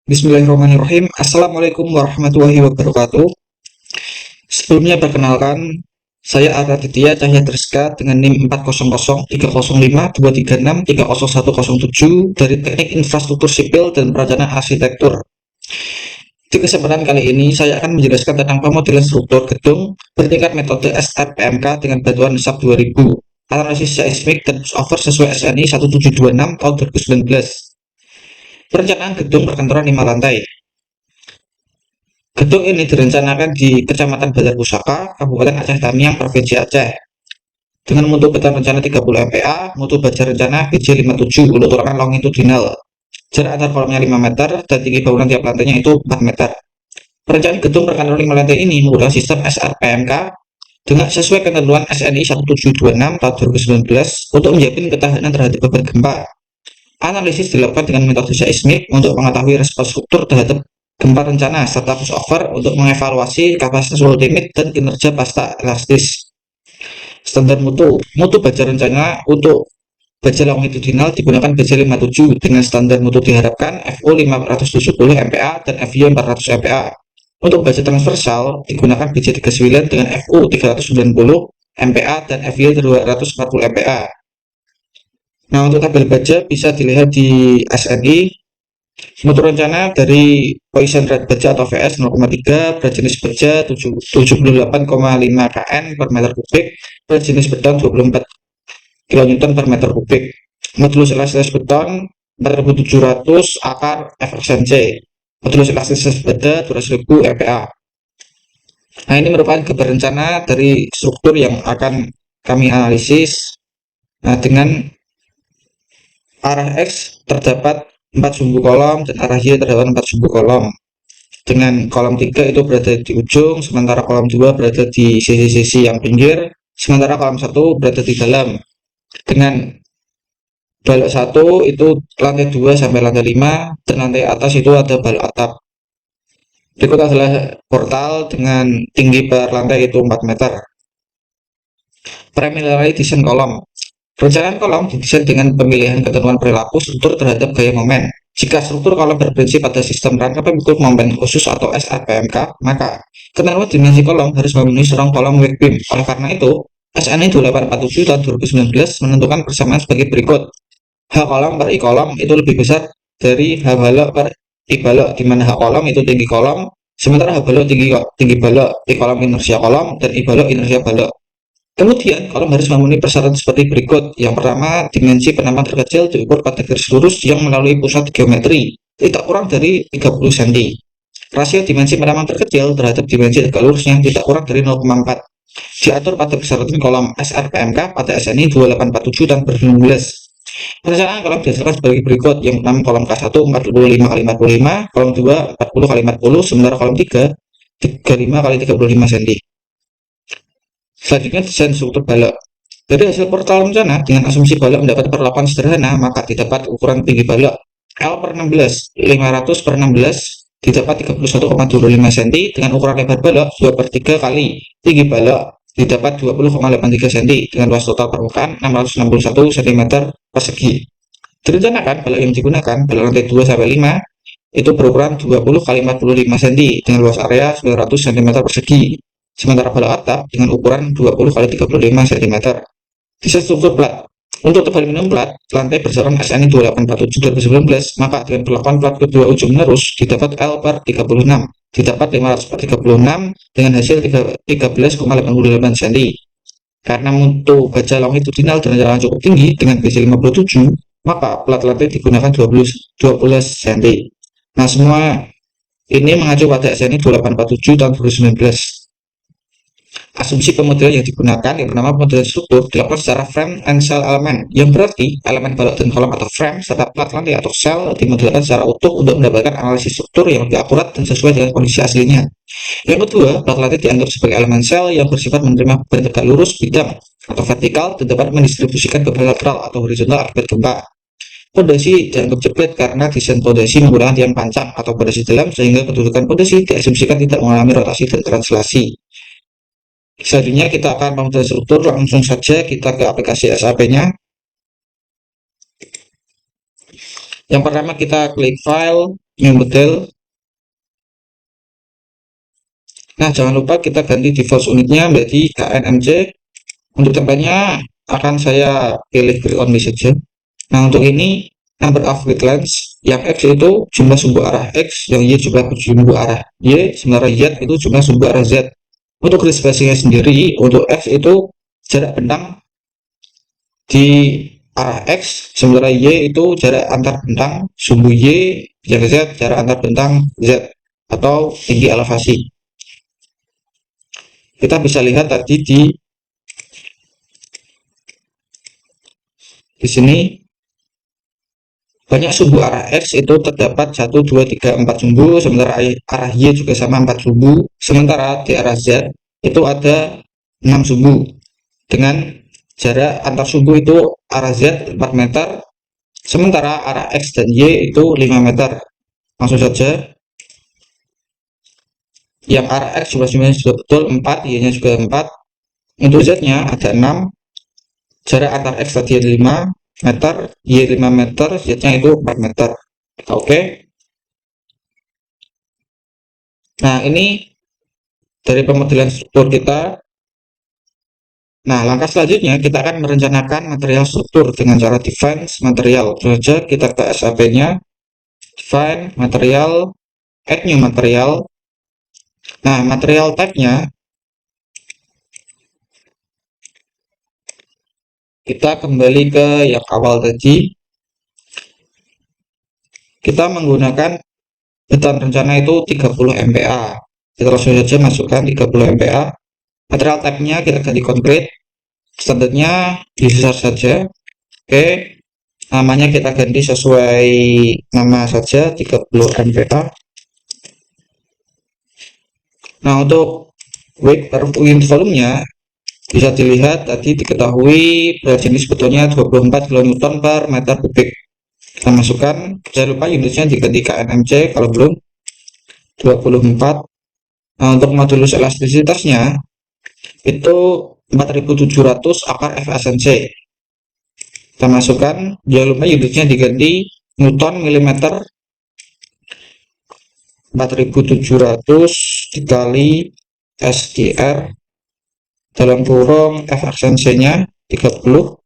Bismillahirrahmanirrahim. Assalamualaikum warahmatullahi wabarakatuh. Sebelumnya perkenalkan, saya Araditya Cahya Triska dengan NIM 400305236300107 dari Teknik Infrastruktur Sipil dan Perencanaan Arsitektur. Di kesempatan kali ini, saya akan menjelaskan tentang pemodelan struktur gedung bertingkat metode SRPMK dengan bantuan SAP 2000, analisis seismik dan pushover sesuai SNI 1726 tahun 2019. Perencanaan gedung perkantoran 5 lantai. Gedung ini direncanakan di Kecamatan Banjar Pusaka, Kabupaten Aceh Tamiang, Provinsi Aceh. Dengan mutu peta rencana 30 MPa, mutu baja rencana BJ57 untuk tulangan longitudinal. Jarak antar kolomnya 5 meter dan tinggi bangunan tiap lantainya itu 4 meter. Perencanaan gedung perkantoran 5 lantai ini menggunakan sistem SRPMK dengan sesuai ketentuan SNI 1726 tahun 2019 untuk menjamin ketahanan terhadap beban gempa. Analisis dilakukan dengan metode seismik untuk mengetahui respons struktur terhadap gempa rencana serta pushover untuk mengevaluasi kapasitas ultimate dan kinerja pasca elastis. Standar mutu baja rencana untuk baja longitudinal digunakan BJ57 dengan standar mutu diharapkan FU 570 MPa dan FY 400 MPa. Untuk baja transversal digunakan BJ39 dengan FU 390 MPa dan FY 240 MPa. Nah, untuk tabel baja bisa dilihat di SNI. Mutu rencana dari Poisson Rate Baja atau VS 0,3, berat jenis baja 78,5 kN per meter kubik, berat jenis beton 24 kN per meter kubik. Modulus elastisitas beton 4700 akar FXNC. Modulus elastisitas baja 200.000 MPa. Nah, ini merupakan gambar rencana dari struktur yang akan kami analisis. Nah, dengan arah X terdapat 4 sumbu kolom dan arah Y terdapat 4 sumbu kolom. Dengan kolom 3 itu berada di ujung, sementara kolom 2 berada di sisi-sisi yang pinggir, sementara kolom 1 berada di dalam. Dengan balok 1 itu lantai 2 sampai lantai 5, dan lantai atas itu ada balok atap. Berikut adalah portal dengan tinggi per lantai itu 4 meter. Preliminary desain kolom. Perencanaan kolom didesain dengan pemilihan ketentuan perilaku struktur terhadap gaya momen. Jika struktur kolom berprinsip pada sistem rangka pemikul momen khusus atau SRPMK, maka ketentuan dimensi kolom harus memenuhi serong kolom weak beam. Oleh karena itu, SNI 2847 tahun 2019 menentukan persamaan sebagai berikut. H kolom per I kolom itu lebih besar dari H balok per I balok, di mana H kolom itu tinggi kolom, sementara H balok tinggi balok, I kolom inersia kolom, dan I balok inersia balok. Kemudian, kolom harus memenuhi persyaratan seperti berikut. Yang pertama, dimensi penamaan terkecil diukur pada garis lurus yang melalui pusat geometri, tidak kurang dari 30 cm. Rasio dimensi penamaan terkecil terhadap dimensi tegak lurusnya tidak kurang dari 0,4. Diatur pada persyaratan kolom SRPMK pada SNI 2847 dan 2019. Perencanaan kolom dihasilkan sebagai berikut. Yang pertama, kolom K1 45 x 45, kolom 2 40 x 50, sementara kolom 3 35 x 35 cm. Selanjutnya, desain struktur balok. Dari hasil portal rencana, dengan asumsi balok mendapat perlakuan sederhana, maka didapat ukuran tinggi balok L per 16, 500 per 16, didapat 31,25 cm, dengan ukuran lebar balok 2 per 3 kali tinggi balok, didapat 20,83 cm, dengan luas total permukaan 661 cm persegi. Direncanakan balok yang digunakan, balok lantai 2 sampai 5, itu berukuran 20 x 45 cm, dengan luas area 900 cm persegi. Sementara balok atap dengan ukuran 20 x 35 cm. Desain struktur plat. Untuk tebal minimum plat, lantai berdasarkan SNI 2847 2019, maka dengan perlakuan plat kedua ujung menerus didapat L per 36, didapat 500 per 36 dengan hasil 13,88 cm. Karena mutu baja longitudinal dan jalan cukup tinggi dengan BC 57, maka plat lantai digunakan 12 cm. Nah, semua ini mengacu pada SNI 2847 tahun 2019. Asumsi pemodelan yang digunakan yang bernama pemodelan struktur dilakukan secara frame and cell elemen, yang berarti elemen balok dan kolom atau frame serta plat lantai atau sel dimodelkan secara utuh untuk mendapatkan analisis struktur yang lebih akurat dan sesuai dengan kondisi aslinya. Yang kedua, plat lantai dianggap sebagai elemen sel yang bersifat menerima beban tegak lurus bidang atau vertikal dan dapat mendistribusikan beban lateral atau horizontal akibat gempa. Pondasi dianggap jepit karena desain pondasi menggunakan tiang pancang atau pondasi dalam, sehingga kedudukan pondasi diasumsikan tidak mengalami rotasi dan translasi. Selanjutnya kita akan membuat struktur, langsung saja kita ke aplikasi SAP-nya. Yang pertama kita klik file, new model. Nah, jangan lupa kita ganti default unitnya menjadi KNMC. Untuk tempatnya akan saya pilih grid only saja. Nah, untuk ini number of grid lines, yang X itu jumlah sumbu arah X, yang Y jumlah sumbu arah Y, sementara Z itu jumlah sumbu arah Z. Untuk grid spacingnya sendiri, untuk X itu jarak bentang di arah X, sementara Y itu jarak antar bentang sumbu Y, yang Z jarak antar bentang Z atau tinggi elevasi. Kita bisa lihat tadi di sini banyak sumbu arah X itu terdapat 1, 2, 3, 4 sumbu, sementara arah Y juga sama 4 sumbu, sementara di arah Z itu ada 6 sumbu dengan jarak antar sumbu itu arah Z 4 meter, sementara arah X dan Y itu 5 meter. Langsung saja, yang arah X jumlahnya sudah betul 4, Y nya juga 4, untuk Z nya ada 6, jarak antar X tadi 5 meter, Y 5 meter, Z nya itu 4 meter. Oke. Nah, ini dari pemodelan struktur kita. Nah, langkah selanjutnya kita akan merencanakan material struktur dengan cara define material. Tentu saja kita ke SAP-nya, define material, add new material. Nah, material type-nya kita kembali ke yang awal tadi. Kita menggunakan beton rencana itu 30 MPa. Kita langsung saja masukkan 30 MPa. Material type-nya kita ganti konkret. Standarnya bisa saja. Oke. Namanya kita ganti sesuai nama saja, 30 MPa. Nah, untuk weight per unit volumenya bisa dilihat tadi diketahui berat jenis betonnya 24 kN per meter kubik. Kita masukkan, jangan lupa unitnya diganti KNMC kalau belum, 24. Nah, untuk modulus elastisitasnya itu 4700 akar FSNC. Kita masukkan, jangan lupa unitnya diganti Newton milimeter, 4700 dikali SIR dalam kurung FSNC-nya 30.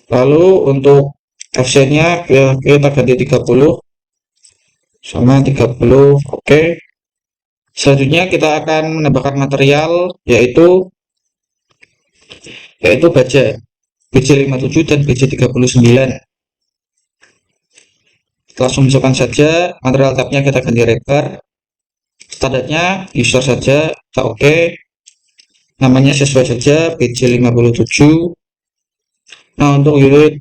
Lalu untuk FC-nya kita ganti 30 sama 30. Oke. Selanjutnya kita akan menambahkan material yaitu baja BJ57 dan BJ39. Langsung masukkan saja material tabnya, kita ganti rebar. Standarnya user saja, kita oke. Namanya sesuai saja, BJ57. Nah, untuk unit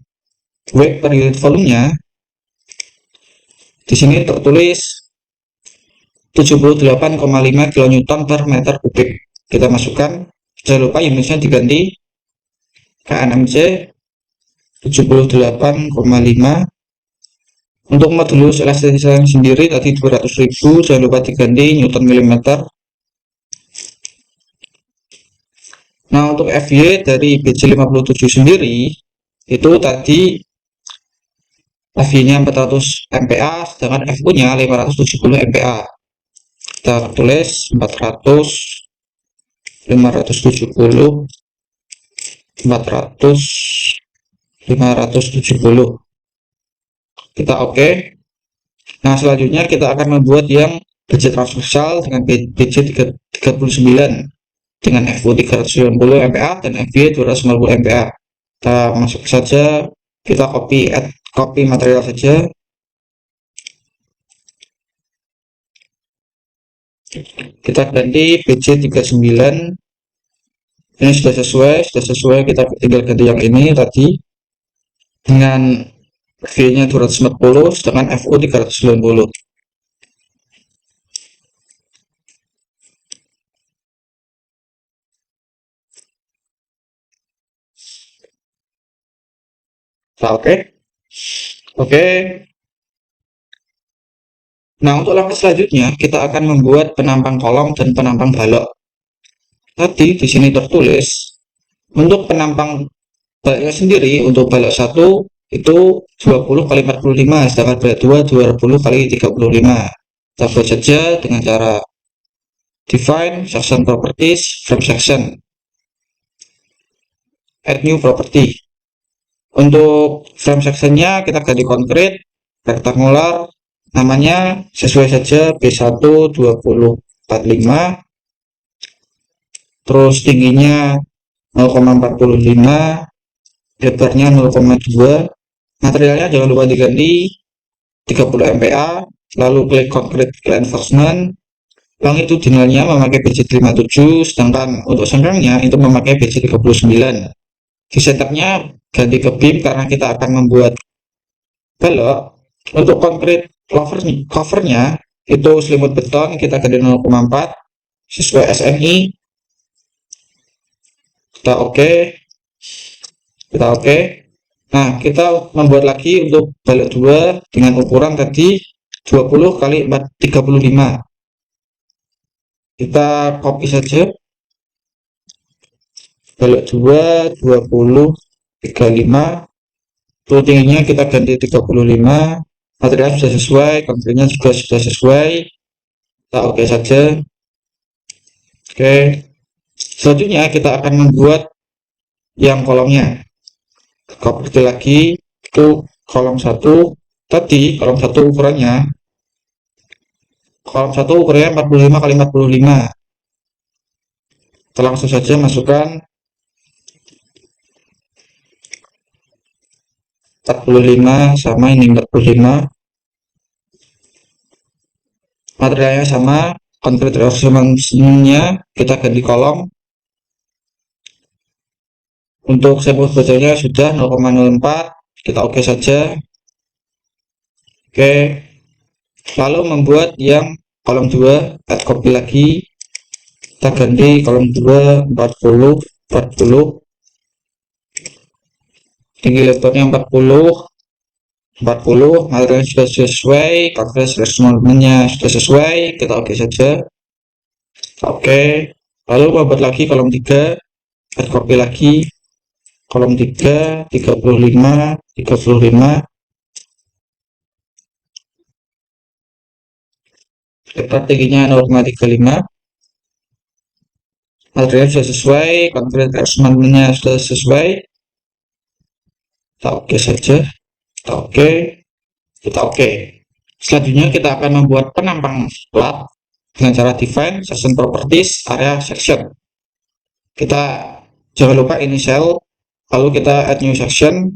weight per unit volumenya di sini tertulis 78,5 kN per meter kubik. Kita masukkan, jangan lupa unitnya diganti KNMC 78,5. Untuk modulus elastisitas sendiri tadi 200.000, jangan lupa diganti Newton milimeter. Nah, untuk FY dari BJ57 sendiri itu tadi FY-nya 400 MPa, sedangkan FU-nya 570 MPa. Kita tulis 400, 570, 400, 570. Kita oke. Nah, selanjutnya kita akan membuat yang BJ transversal dengan BJ 39 dengan FU 390 MPa dan FY 250 MPa. Kita masuk saja, kita copy material saja. Kita ganti BJ 39. Ini sudah sesuai, kita tinggal ganti yang ini tadi dengan V-nya 240, sedangkan FU 390. Nah, oke. Nah, untuk langkah selanjutnya kita akan membuat penampang kolom dan penampang balok. Tadi di sini tertulis untuk penampang baloknya sendiri, untuk balok 1 itu 20 kali 45, sedangkan balok 2 20 kali 35. Kita buat saja dengan cara define section properties from section, add new property. Untuk frame sectionnya kita ganti konkret rektangular, namanya sesuai saja B1 2045, terus tingginya 0,45, lebarnya 0,2, materialnya jangan lupa diganti 30 MPa, lalu klik concrete reinforcement, longitudinalnya memakai BC 57, sedangkan untuk sengkangnya itu memakai BC 39. Di setupnya ganti ke beam karena kita akan membuat balok. Untuk concrete covernya itu selimut beton kita ganti 0,4 sesuai SNI. Kita oke. Nah, kita membuat lagi untuk balok 2 dengan ukuran tadi 20 kali 35. Kita copy saja balok 2 20 35, tingginya kita ganti 35, material sudah sesuai, konkretnya juga sudah sesuai, kita oke saja. Oke, selanjutnya kita akan membuat yang kolomnya. Copy lagi, itu kolom 1 tadi, kolom 1 ukurannya 45 kali 45. Kita langsung saja masukkan 45 sama ini 45, materialnya sama, concrete reinforcement-nya kita ganti kolom. Untuk sampel bocornya sudah 0,04, kita oke saja. Oke, lalu membuat yang kolom 2, add copy lagi, kita ganti kolom 2 40, tinggi lebarnya 40, materialnya sudah sesuai, concrete reinforcement-nya sudah sesuai, kita oke saja. Oke, lalu membuat lagi kolom 3, add copy lagi, kolom 3 35, lebar tingginya 0,35, material sudah sesuai, concrete reinforcement-nya sudah sesuai, kita oke saja. Kita oke. Selanjutnya kita akan membuat penampang plat dengan cara define section properties area section. Kita jangan lupa initial, lalu kita add new section.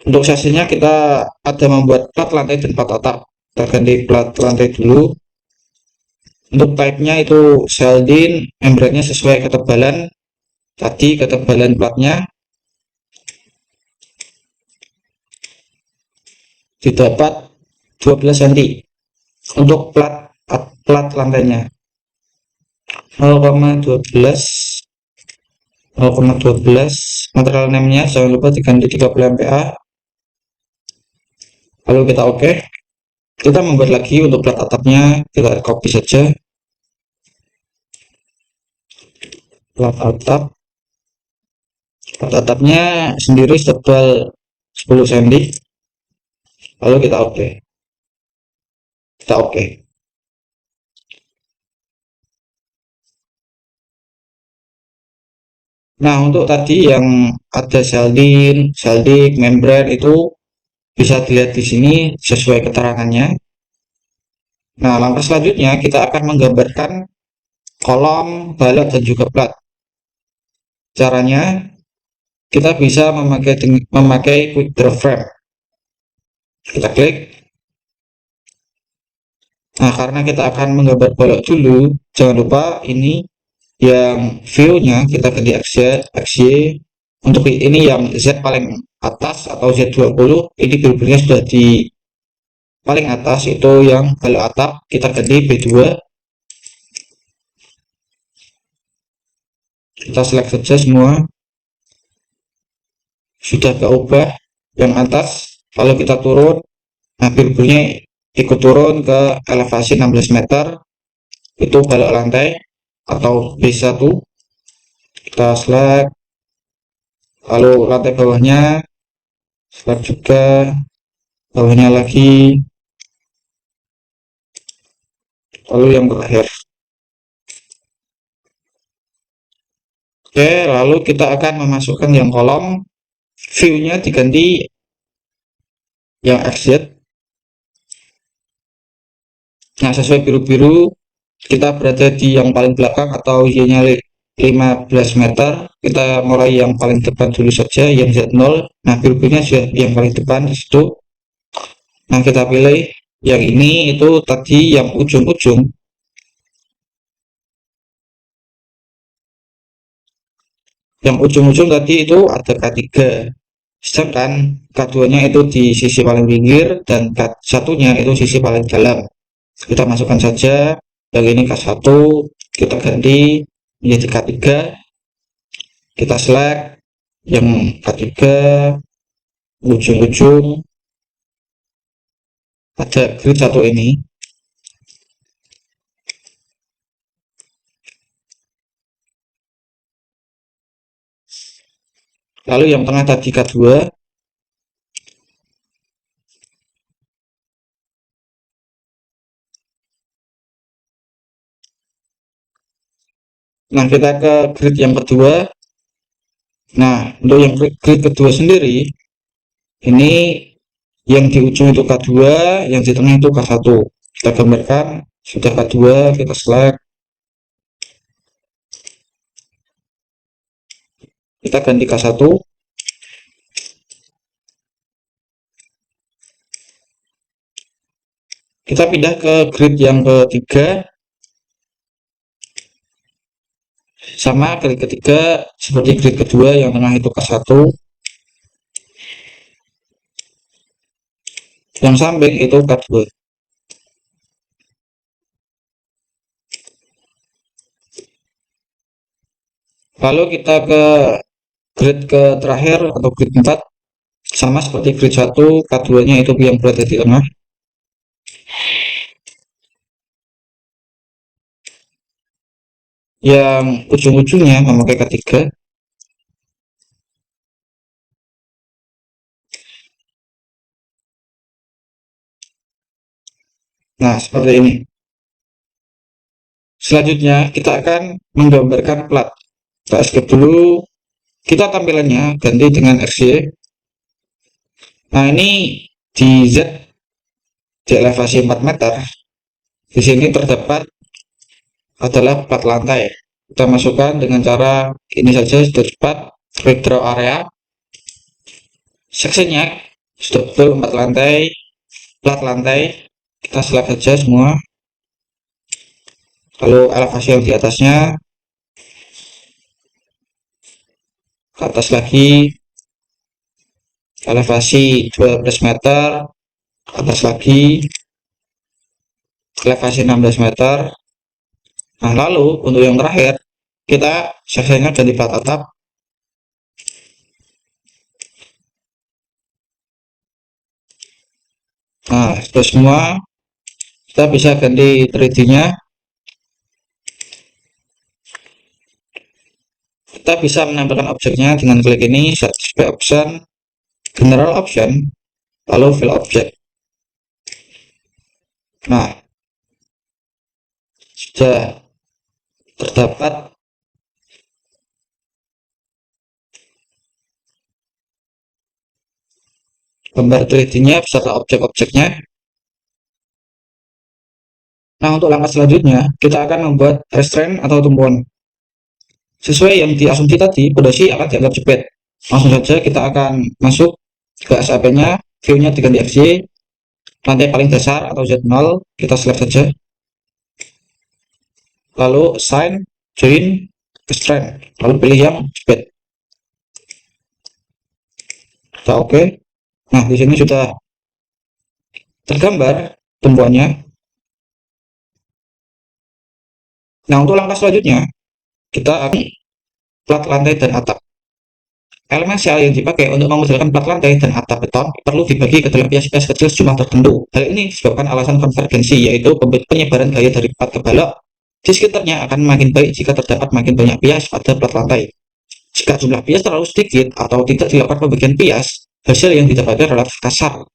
Untuk sesinya kita ada membuat plat lantai dan plat atap. Kita ganti plat lantai dulu. Untuk type-nya itu Sheldon, membrane-nya sesuai ketebalan tadi, ketebalan platnya didapat 12 cm. Untuk plat lantainya 0,12, material name-nya jangan lupa diganti 30 MPa, lalu kita oke. Kita membuat lagi untuk plat atapnya, kita copy saja plat atapnya sendiri setebal 10 cm, lalu kita oke. Nah, untuk tadi yang ada sheldon, membrane itu bisa dilihat di sini sesuai keterangannya. Nah, langkah selanjutnya kita akan menggambarkan kolom, balok, dan juga plat. Caranya kita bisa memakai quick draw frame. Kita klik. Nah, karena kita akan menggambar balok dulu, jangan lupa ini yang view-nya kita ganti XY. Untuk ini yang Z paling atas atau Z20, ini filternya sudah di paling atas, itu yang balok atap, kita ganti B2. Kita select saja semua, sudah keubah yang atas, lalu kita turun. Nah, filternya ikut turun ke elevasi 16 meter, itu balok lantai atau B1. Kita select, lalu lantai bawahnya slab juga, bawahnya lagi, lalu yang terakhir. Oke, lalu kita akan memasukkan yang kolom, view-nya diganti yang XZ. Nah, sesuai biru-biru, kita berada di yang paling belakang atau Y-nya 15 meter. Kita mulai yang paling depan dulu saja, yang Z0. Nah, biru-birunya sudah yang paling depan di situ. Nah, kita pilih yang ini, itu tadi yang ujung-ujung. Yang ujung-ujung tadi itu ada K3. Sedangkan K2-nya itu di sisi paling pinggir dan K1-nya itu sisi paling dalam. Kita masukkan saja yang ini K1, kita ganti menjadi K3, kita select yang K3 ujung-ujung ada grid 1 ini, lalu yang tengah tadi K2. Nah, kita ke grid yang kedua. Nah, untuk yang grid kedua sendiri, ini yang di ujung itu K2, yang di tengah itu K1. Kita gambarkan, sudah K2, kita select, kita ganti K1. Kita pindah ke grid yang ketiga. Sama grid ketiga seperti grid kedua, yang tengah itu K1, yang samping itu K2. Lalu kita ke grid ke terakhir atau grid 4, sama seperti grid 1, K2-nya itu yang berada di tengah. Yang ujung-ujungnya memakai K3. Nah, seperti ini. Selanjutnya kita akan menggambarkan plat. Kita escape dulu. Kita tampilannya ganti dengan XY. Nah, ini di Z di elevasi 4 meter. Di sini terdapat adalah plat lantai. Kita masukkan dengan cara ini saja, sudah cepat. Redraw area. Seksinya sudah betul 4 lantai. Plat lantai. Kita select saja semua. Lalu elevasi yang di atasnya, ke atas lagi, elevasi 12 meter, ke atas lagi, elevasi 16 meter. Nah, lalu untuk yang terakhir, kita seksinya ganti plat atap. Nah, sudah semua. Kita bisa ganti 3D-nya. Kita bisa menempelkan objeknya dengan klik ini, display option, general option, lalu fill object. Nah, sudah terdapat gambar 3D-nya beserta objek-objeknya. Nah, untuk langkah selanjutnya, kita akan membuat restraint atau tumpuan. Sesuai yang diasumsi tadi, pondasi akan dianggap jepit. Langsung saja kita akan masuk ke SAP-nya, view-nya diganti XY, lantai paling dasar atau Z0, kita select saja. Lalu assign, join, restraint, lalu pilih yang jepit. Kita oke. Nah, di sini sudah tergambar tumpuannya. Nah, untuk langkah selanjutnya, kita akan plat lantai dan atap. Elemen sel yang dipakai untuk memodelkan plat lantai dan atap beton perlu dibagi ke dalam pias-pias kecil sejumlah tertentu. Hal ini disebabkan alasan konvergensi, yaitu penyebaran gaya dari plat ke balok di sekitarnya akan makin baik jika terdapat makin banyak pias pada plat lantai. Jika jumlah pias terlalu sedikit atau tidak dilakukan pembagian pias, hasil yang didapatkan relatif kasar.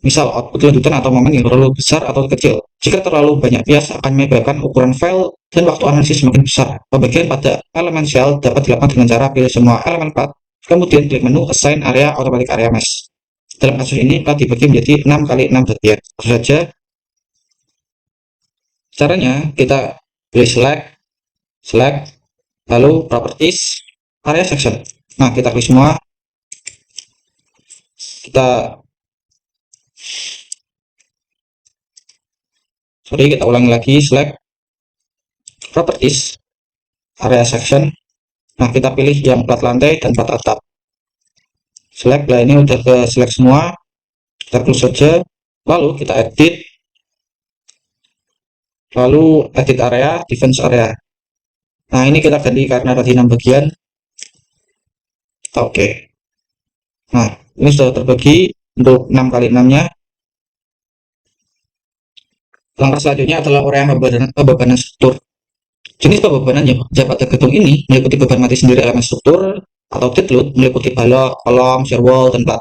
Misal, output lanjutan atau momen yang terlalu besar atau kecil. Jika terlalu banyak bias akan menyebabkan ukuran file dan waktu analisis semakin besar. Pembagian pada elemen sel dapat dilakukan dengan cara pilih semua elemen plat, kemudian klik menu Assign Area Automatic Area Mesh. Dalam kasus ini, plat dibagi menjadi 6 kali 6 bagian. Tentu saja, caranya kita pilih select, lalu Properties, Area Section. Nah, kita klik semua. Kita ulangi lagi, select Properties, Area Section. Nah, kita pilih yang plat lantai dan plat atap. Select, lah ini udah ke select semua. Kita close saja. Lalu kita edit. Lalu edit area, defense area. Nah, ini kita ganti karena tadi 6 bagian. Oke. Nah, ini sudah terbagi untuk 6 kali 6-nya. Langkah selanjutnya adalah uraian pembebanan struktur. Jenis pembebanan yang pada gedung ini meliputi beban mati sendiri elemen struktur atau dead load meliputi balok, kolom, shear wall, dan plat.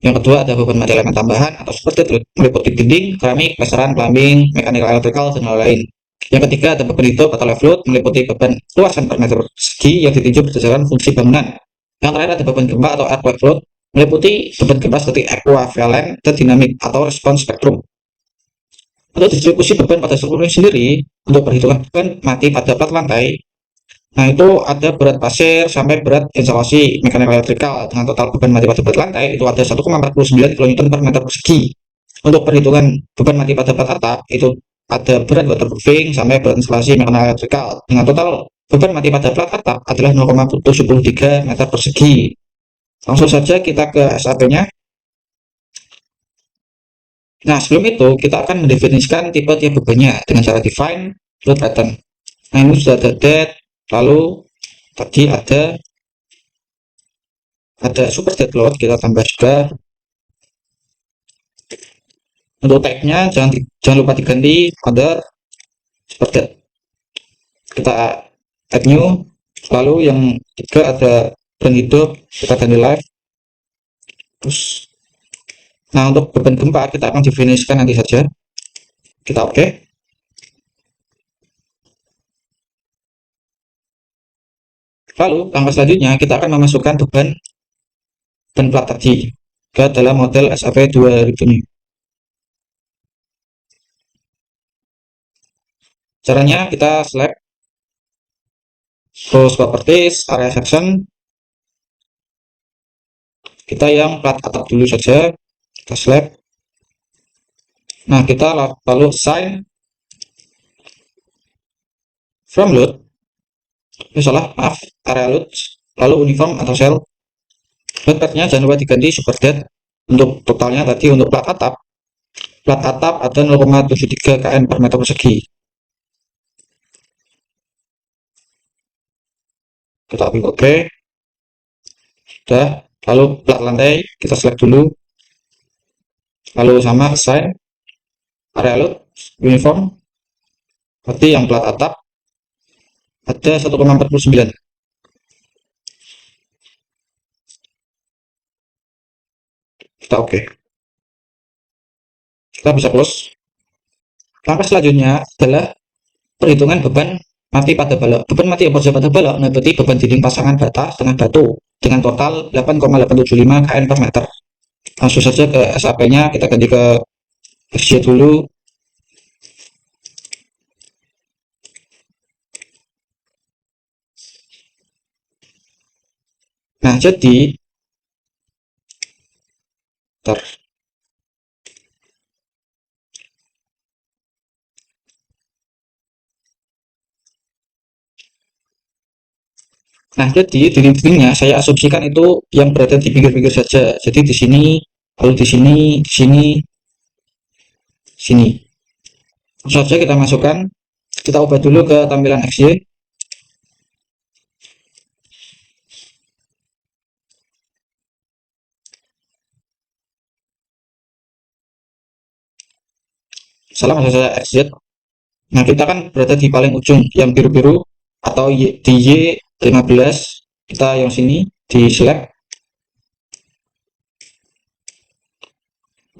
Yang kedua ada beban mati elemen tambahan atau super dead load meliputi dinding, keramik, plasteran, plumbing, mechanical, electrical, dan lain-lain. Yang ketiga ada beban hidup atau live load meliputi beban luasan per meter persegi yang ditinjau berdasarkan fungsi bangunan. Yang terakhir ada beban gempa atau earthquake load meliputi beban gempa seperti equivalent dan dinamik atau response spectrum. Untuk distribusi beban pada struktur ini sendiri, untuk perhitungan beban mati pada plat lantai, nah itu ada berat pasir sampai berat instalasi mechanical electrical dengan total beban mati pada plat lantai itu ada 1,49 kN per meter persegi. Untuk perhitungan beban mati pada plat atap itu ada berat waterproofing sampai berat instalasi mechanical electrical dengan total beban mati pada plat atap adalah 0,73 meter persegi. Langsung saja kita ke SAP-nya. Nah, sebelum itu kita akan mendefinisikan tipe-tipe bebannya dengan cara define load pattern. Nah, ini sudah ada dead, lalu tadi ada super dead load, kita tambah juga. Untuk type-nya jangan lupa diganti other super dead. Kita add new, lalu yang ketiga ada beban hidup, kita ganti live. Terus, nah untuk beban gempa kita akan definisikan nanti saja. Kita oke. Lalu langkah selanjutnya kita akan memasukkan beban dan plat tadi ke dalam model SAP 2000 ini. Caranya kita select terus properties, area section. Kita yang plat atap dulu saja, kita select. Nah, kita lalu assign from load. Salah, maaf, area load, lalu uniform atau cell. Load path-nya jangan lupa diganti super dead. Untuk totalnya tadi untuk plat atap ada 0,73 kN per meter persegi. Kita klik OK. Sudah, lalu plat lantai kita select dulu. Lalu sama assign area load uniform. Berarti yang plat atap ada 1,49. Kita oke. Kita bisa close. Langkah selanjutnya adalah perhitungan beban mati pada balok. Beban mati yang pada balok meliputi beban dinding pasangan bata setengah batu dengan total 8,875 kN per meter. Langsung saja ke SAP-nya, kita ganti ke FJ dulu. Nah, jadi dinding-dindingnya saya asumsikan itu yang berada di pinggir-pinggir saja. Jadi di sini, lalu di sini, di sini, sini. Langsung saja kita masukkan. Kita ubah dulu ke tampilan XY. Salah maksud saya XZ. Nah, kita kan berada di paling ujung yang biru-biru atau di Y15. Kita yang sini di select.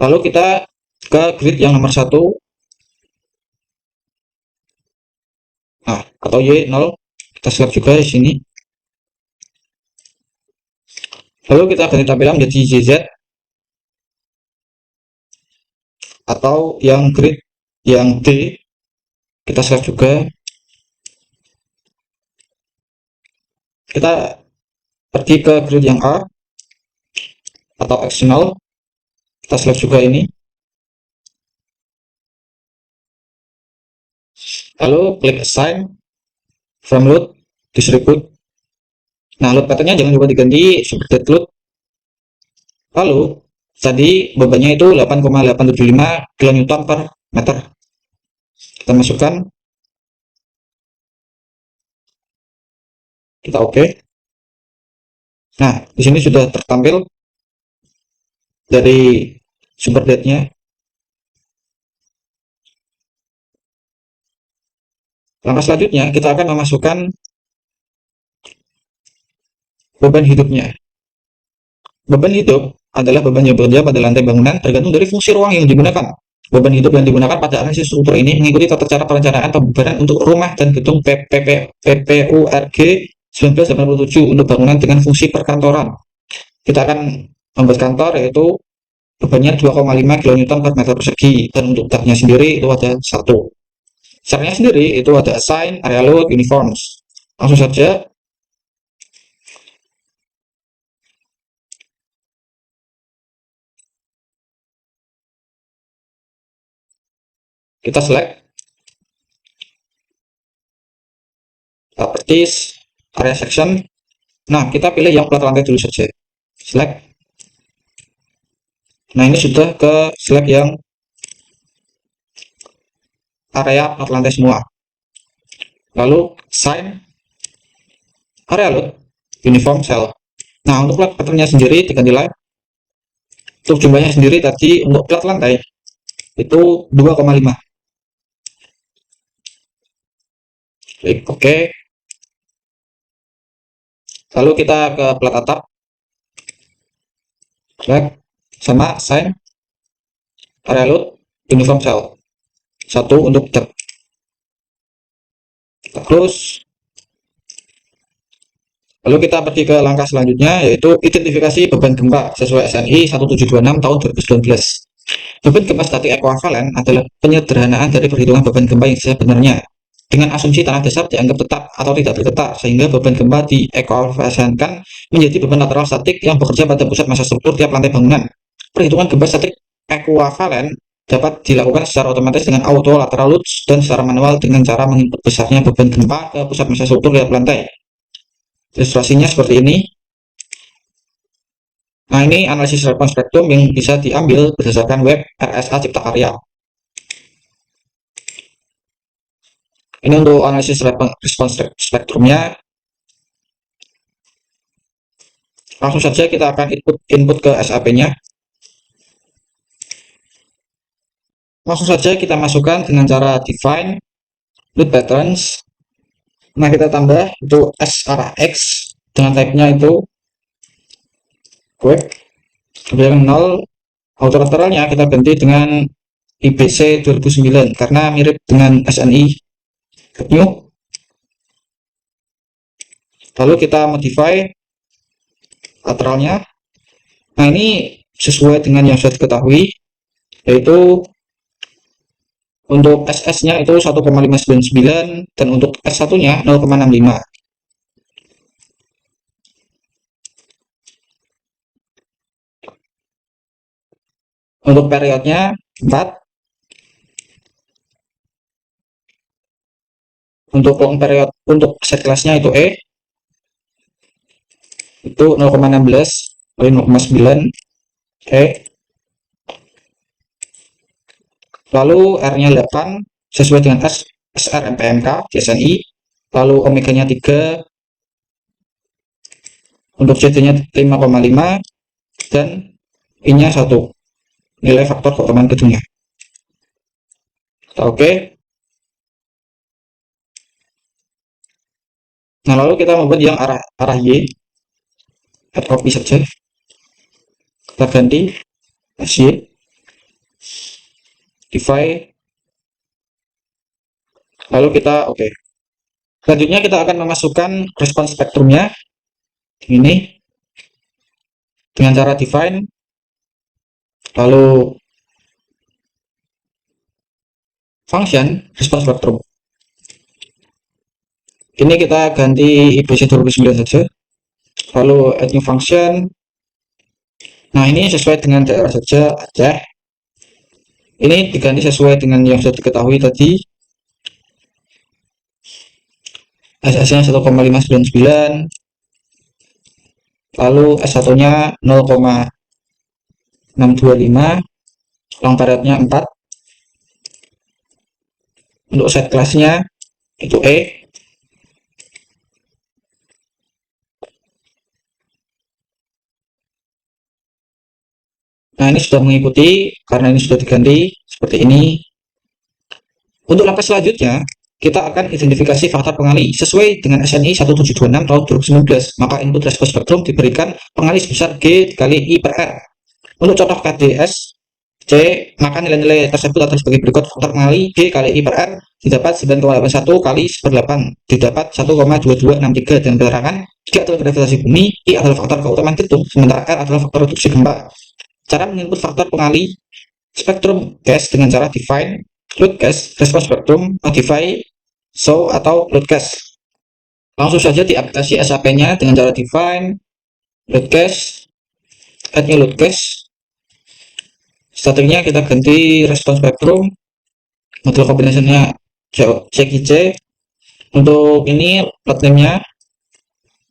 Lalu kita ke grid yang nomor satu, nah atau Y0, kita select juga di sini. Lalu kita ganti tampilan menjadi YZ, atau yang grid yang D, kita select juga. Kita pergi ke grid yang A atau external, kita select juga ini. Lalu klik assign, frame load, distribute. Nah, load patternnya jangan lupa diganti super dead load. Lalu tadi bebannya itu 8,875 kN per meter. Kita masukkan, kita oke. Nah, di sini sudah tertampil dari super deadnya. Langkah selanjutnya kita akan memasukkan beban hidupnya. Beban hidup adalah beban yang bekerja pada lantai bangunan tergantung dari fungsi ruang yang digunakan. Beban hidup yang digunakan pada analisis struktur ini mengikuti tata cara perencanaan pembubaran untuk rumah dan gedung PPURG 1987 untuk bangunan dengan fungsi perkantoran. Kita akan membuat kantor yaitu bebannya 2,5 kN per meter persegi, dan untuk daknya sendiri itu ada satu. Caranya sendiri itu ada assign, area load, uniforms. Langsung saja kita select properties, area section. Nah, kita pilih yang plat lantai dulu saja. Select. Nah, ini sudah ke select yang area plat lantai semua. Lalu assign, area load, uniform cell. Nah, untuk plat patternnya sendiri diganti live. Untuk jumlahnya sendiri tadi untuk plat lantai itu 2,5. Klik OK. Lalu kita ke plat atap, select, sama assign, area load, uniform cell. Satu untuk depth. Kita close. Lalu kita pergi ke langkah selanjutnya, yaitu identifikasi beban gempa sesuai SNI 1726 tahun 2019. Beban gempa statik ekuivalen adalah penyederhanaan dari perhitungan beban gempa yang sebenarnya dengan asumsi tanah dasar dianggap tetap atau tidak bergetar, sehingga beban gempa diekuivalesankan menjadi beban lateral statik yang bekerja pada pusat massa struktur tiap lantai bangunan. Perhitungan gempa statik ekuivalen dapat dilakukan secara otomatis dengan auto lateral loads dan secara manual dengan cara menginput besarnya beban gempa ke pusat massa struktur tiap lantai. Ilustrasinya seperti ini. Nah, ini analisis respons spektrum yang bisa diambil berdasarkan web RSA Cipta Karya. Ini untuk analisis respons spektrumnya. Langsung saja kita akan input ke SAP-nya. Langsung saja kita masukkan dengan cara define load patterns. Nah, kita tambah itu S arah X dengan type-nya itu quick. Kemudian 0, auto lateralnya kita ganti dengan IBC 2009 karena mirip dengan SNI. New. Lalu kita modify lateralnya. Nah, ini sesuai dengan yang sudah diketahui, yaitu untuk SS-nya itu 1,599 dan untuk S1-nya 0,65. Untuk periodnya 4. Untuk long period untuk set kelasnya itu E itu 0,16 kali 0,9 E. Lalu R-nya 8 sesuai dengan SRMPMK JSNI. Lalu omega-nya 3, untuk CD-nya 5,5 dan I-nya 1, nilai faktor keutamaan gedungnya. Kita oke. Nah, lalu kita membuat yang arah Y, add copy saja, kita ganti SY. divide, lalu kita oke. Selanjutnya kita akan memasukkan respons spektrumnya ini dengan cara define, lalu function respons spektrum. Ini kita ganti IBC 2009 saja, lalu add new function. Nah, ini sesuai dengan daerah saja Aceh. Ini diganti sesuai dengan yang sudah diketahui tadi. SS-nya 1,599, lalu S1-nya 0,625, long periodnya 4. Untuk set kelasnya itu E. Nah, ini sudah mengikuti karena ini sudah diganti seperti ini. Untuk langkah selanjutnya, kita akan identifikasi faktor pengali sesuai dengan SNI 1726 tahun 2019. Maka input respons spektrum diberikan pengali sebesar G kali I per R. Untuk contoh KDS C, maka nilai-nilai tersebut adalah sebagai berikut. Faktor pengali G kali I per R didapat 9,81 kali 1/8, didapat 1,2263 dengan keterangan G adalah gravitasi bumi, I adalah faktor keutamaan gedung, sementara R adalah faktor reduksi gempa. Cara menginput faktor pengali spektrum gas dengan cara define, load gas, respons spektrum, modify, show, atau load gas. Langsung saja di aplikasi SAP-nya dengan cara define, load gas, add new load gas. Startingnya kita ganti respons spektrum, model combination-nya CQC. Untuk ini plot name-nya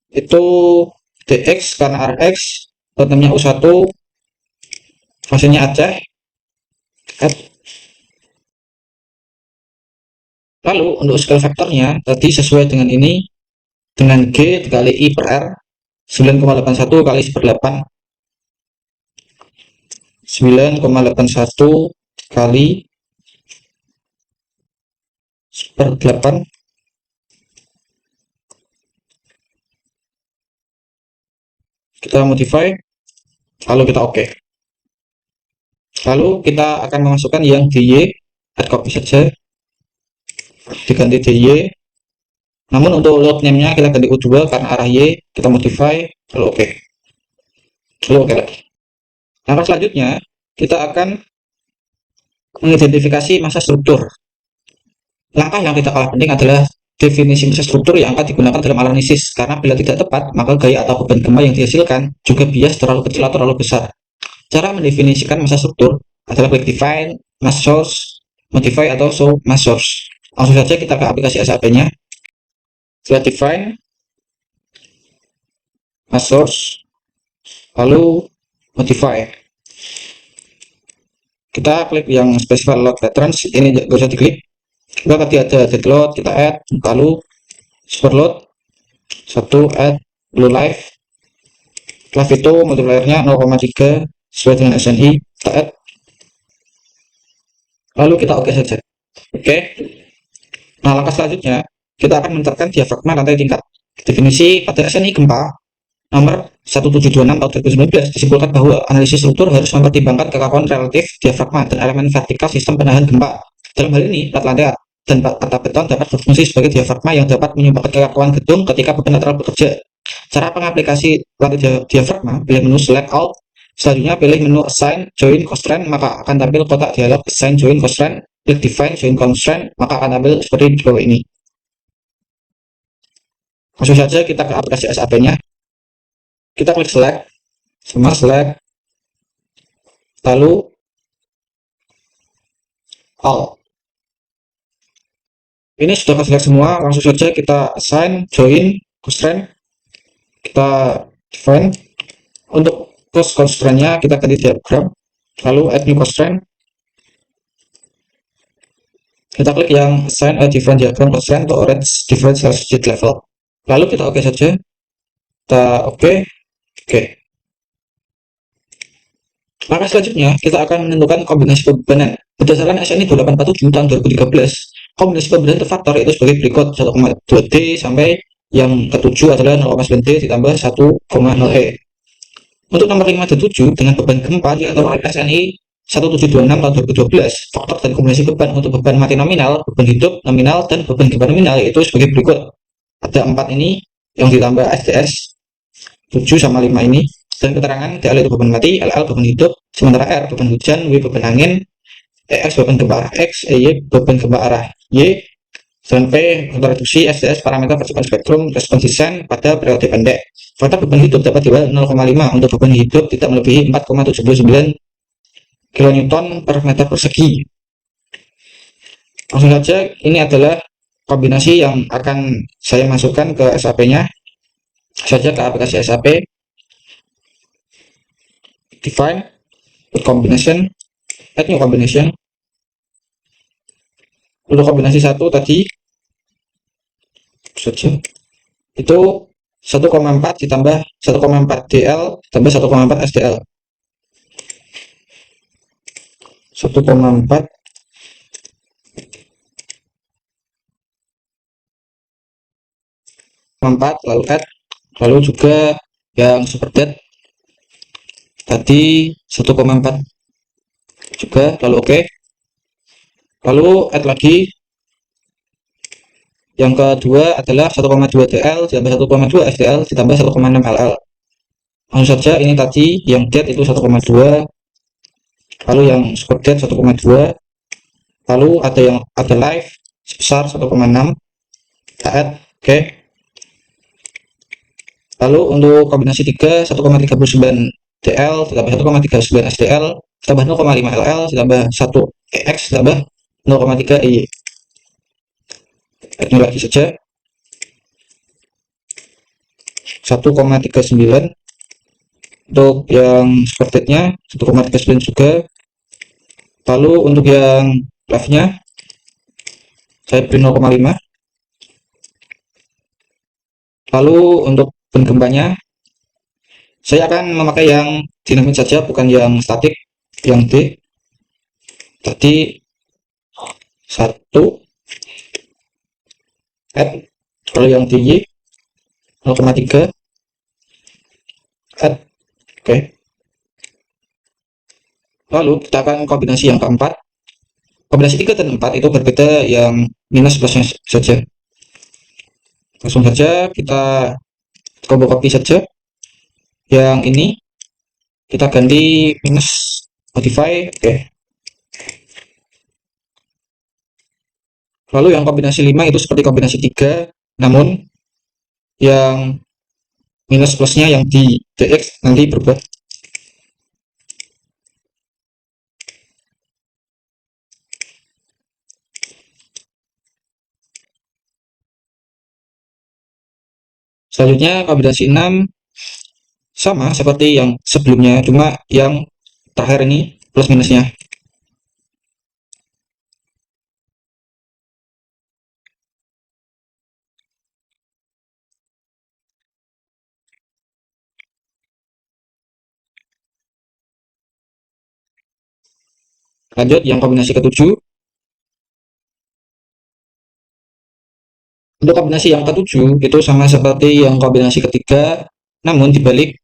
itu DX karena RX, plot name-nya U1, fasenya Aceh. Add. Lalu untuk scale faktornya tadi sesuai dengan ini, dengan G dikali I per R, 9,81 kali 1/8, 9,81 kali 1/8. Kita modify, lalu kita oke. Lalu kita akan memasukkan yang DY, add copy saja, diganti DY. Namun untuk load name-nya kita ganti U2 karena arah Y, kita modify, lalu oke. Lalu oke lagi. Langkah selanjutnya, kita akan mengidentifikasi massa struktur. Langkah yang tidak kalah penting adalah definisi massa struktur yang akan digunakan dalam analisis, karena bila tidak tepat, maka gaya atau beban gempa yang dihasilkan juga bias terlalu kecil atau terlalu besar. Cara mendefinisikan massa struktur adalah klik define, mass source, modify, atau show mass source. Langsung saja kita ke aplikasi SAP-nya. Kita define, mass source, lalu modify. Kita klik yang specify load patterns, ini gak usah diklik. Kita tadi ada dead load, kita add, lalu super load 1 add blue live. Live itu multiplier-nya 0,3 sesuai dengan SNI, kita add, lalu kita oke saja. Oke. Nah, langkah selanjutnya kita akan menetapkan diafragma lantai tingkat. Definisi pada SNI gempa nomor 1726 tahun 2019 disimpulkan bahwa analisis struktur harus mempertimbangkan kekakuan relatif diafragma dan elemen vertikal sistem penahan gempa. Dalam hal ini, plat lantai dan atap beton dapat berfungsi sebagai diafragma yang dapat menyumbangkan kekakuan gedung ketika beban lateral bekerja. Cara pengaplikasi lantai diafragma, pilih menu select all, selanjutnya pilih menu assign join constraint, maka akan tampil kotak dialog assign join constraint. Klik define join constraint, maka akan tampil seperti di bawah ini. Langsung saja kita ke aplikasi SAP-nya. Kita klik select, sama select, lalu all. Ini sudah select semua, langsung saja kita assign, join, constraint, kita define. Untuk close constraint-nya kita ganti diagram, lalu add new constraint. Kita klik yang assign a different diagram constraint to orange different sheet level. Lalu kita oke saja. Kita oke. Langkah selanjutnya, kita akan menentukan kombinasi pembebanan. Berdasarkan SNI 847 tahun 2013, kombinasi pembebanan terfaktor itu sebagai berikut: 1,2D sampai yang ketujuh adalah 0,9D ditambah 1,0E. Untuk nomor 5 dan 7 dengan beban gempa di atas SNI 1726 tahun 2012, faktor dan kombinasi beban untuk beban mati nominal, beban hidup nominal, dan beban gempa nominal yaitu sebagai berikut. Ada 4 ini yang ditambah SDS 7 sama 5 ini, dan keterangan DL itu beban mati, LL beban hidup, sementara R beban hujan, W beban angin, EX beban gempa arah X, EY beban gempa arah Y, dan P untuk reduksi SDS parameter percepatan spektrum respons desain pada periode pendek. Faktor beban hidup dapat di 0,5 untuk beban hidup tidak melebihi 4,79 kN per meter persegi. Langsung saja, ini adalah kombinasi yang akan saya masukkan ke SAP-nya. Saja ke aplikasi SAP, define, put combination, add new combination. Untuk kombinasi satu tadi saja itu 1,4 ditambah 1,4 DL tambah 1,4 SDL. 1,4 lalu add, lalu juga yang super dead tadi 1,4 juga, lalu oke. Lalu add lagi yang kedua adalah 1,2 DL ditambah 1,2 SDL ditambah 1,6 LL. Langsung saja, ini tadi yang dead itu 1,2, lalu yang super dead 1,2, lalu ada live sebesar 1,6, kita add oke. Lalu untuk kombinasi 3, 1,39 DL ditambah 1,39 SDL ditambah 0,5 LL ditambah 1 EX ditambah 0,3 EY. Ini lagi saja 1,39 untuk yang squartetnya 1,39 juga. Lalu untuk yang live nya saya beri 0,5. Lalu untuk penggempanya saya akan memakai yang dinamis saja, bukan yang statik, yang D tadi 1 add, kalau yang tinggi 0,3 add oke. Lalu kita akan kombinasi yang keempat. Kombinasi 3 dan 4 itu berbeda yang minus plusnya saja. Langsung saja kita combo copy saja. Yang ini kita ganti minus modify oke. Lalu yang kombinasi 5 itu seperti kombinasi 3, namun yang minus plusnya yang di DX nanti berubah. Selanjutnya kombinasi 6 sama seperti yang sebelumnya, cuma yang terakhir ini plus minusnya. Lanjut yang kombinasi ke-7. Untuk kombinasi yang ke-7 itu sama seperti yang kombinasi ketiga, namun dibalik,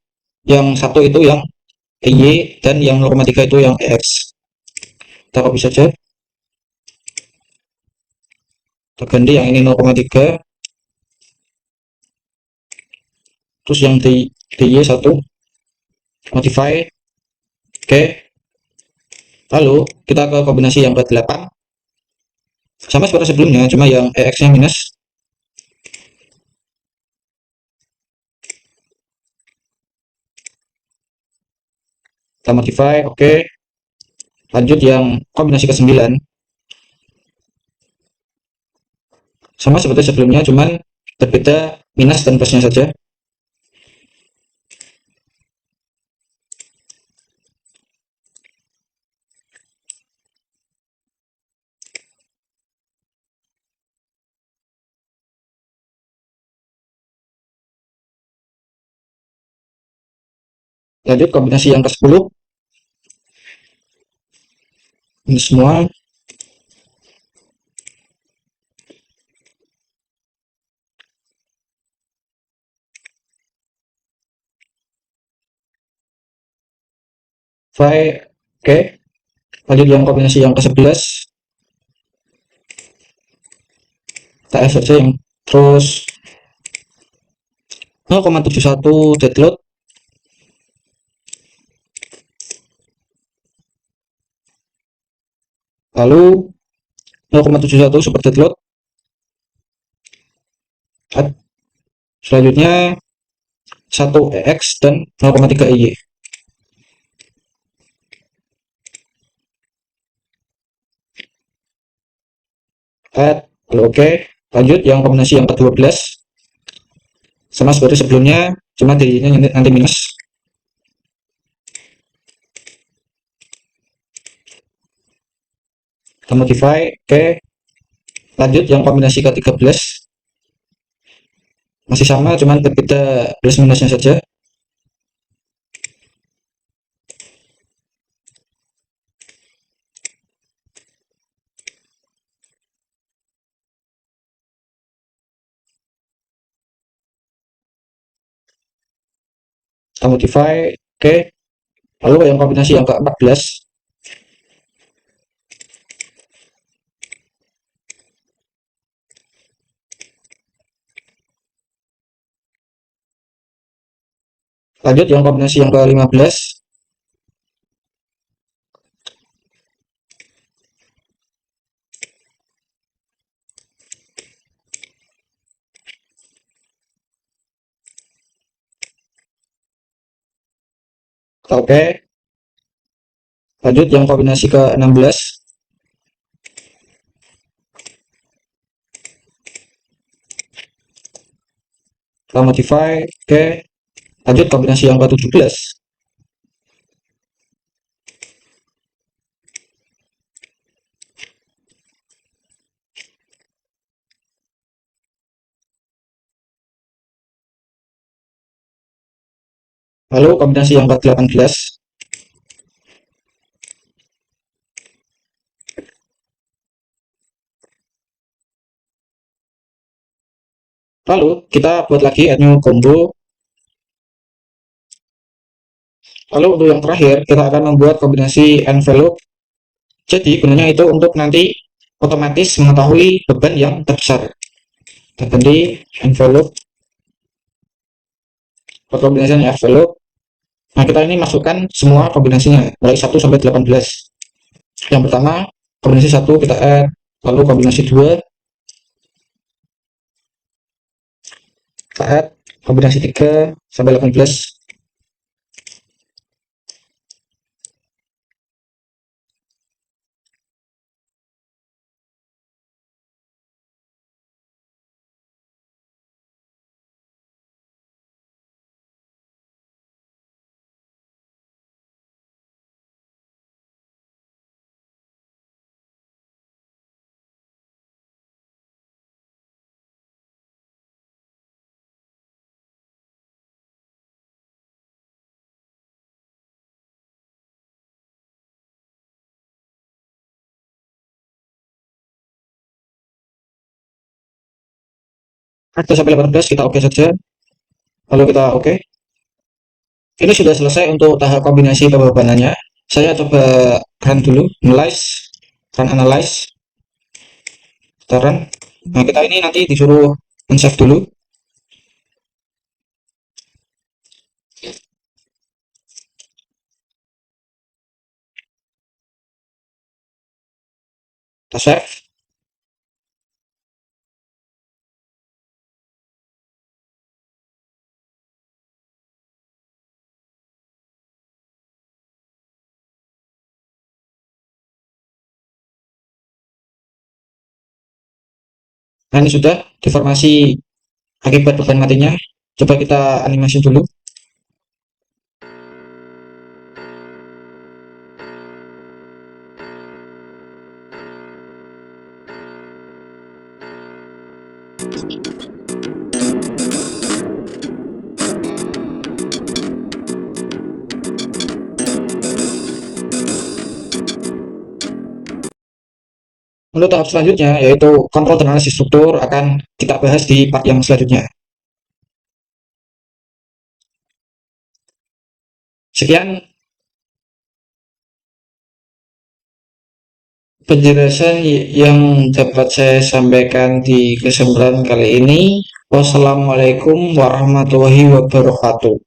yang satu itu yang EY dan yang 0,3 itu yang EX. Kita copy saja, kita ganti yang ini 0,3, terus yang DY 1 modify oke. Lalu kita ke kombinasi yang ke-8, sama seperti sebelumnya, cuma yang EX nya minus. Kita modify oke. Lanjut yang kombinasi ke-9, sama seperti sebelumnya, cuman berbeda minus dan plusnya saja. Lanjut kombinasi yang ke-10, ini semua. Oke. Lanjut yang kombinasi yang ke-11, kita F saja yang terus 0,71 dead load, lalu 0,71 super dead load, selanjutnya 1 EX dan 0,3 EY. Add, lalu oke. Lanjut yang kombinasi yang ke-12, sama seperti sebelumnya, cuma DI-nya nanti minus. Kita modify, oke. Lanjut yang kombinasi ke-13, masih sama, cuman berbeda plus minusnya saja. Kita modify, oke. Lalu yang kombinasi yang ke-14, lanjut yang kombinasi yang ke-15, oke. Lanjut yang kombinasi ke-16, kita modify, oke. Lanjut kombinasi yang ke-17, lalu kombinasi yang ke-18, lalu kita buat lagi add new combo. Lalu untuk yang terakhir, kita akan membuat kombinasi envelope. Jadi gunanya itu untuk nanti otomatis mengetahui beban yang terbesar. Kita ganti envelope, kombinasi envelope. Nah, kita ini masukkan semua kombinasinya mulai 1 sampai 18. Yang pertama, kombinasi 1 kita add, lalu kombinasi 2 kita add, kombinasi 3 sampai 18. Add sampai 18 kita oke saja. Lalu kita oke. Ini sudah selesai untuk tahap kombinasi pembebanannya. Saya coba run dulu, run analyze, kita run. Nah, kita ini nanti disuruh unsave dulu. Kita save. Nah, ini sudah deformasi akibat beban matinya. Coba kita animasi dulu. Untuk tahap selanjutnya, yaitu kontrol dan analisis struktur, akan kita bahas di part yang selanjutnya. Sekian penjelasan yang dapat saya sampaikan di kesempatan kali ini. Wassalamualaikum warahmatullahi wabarakatuh.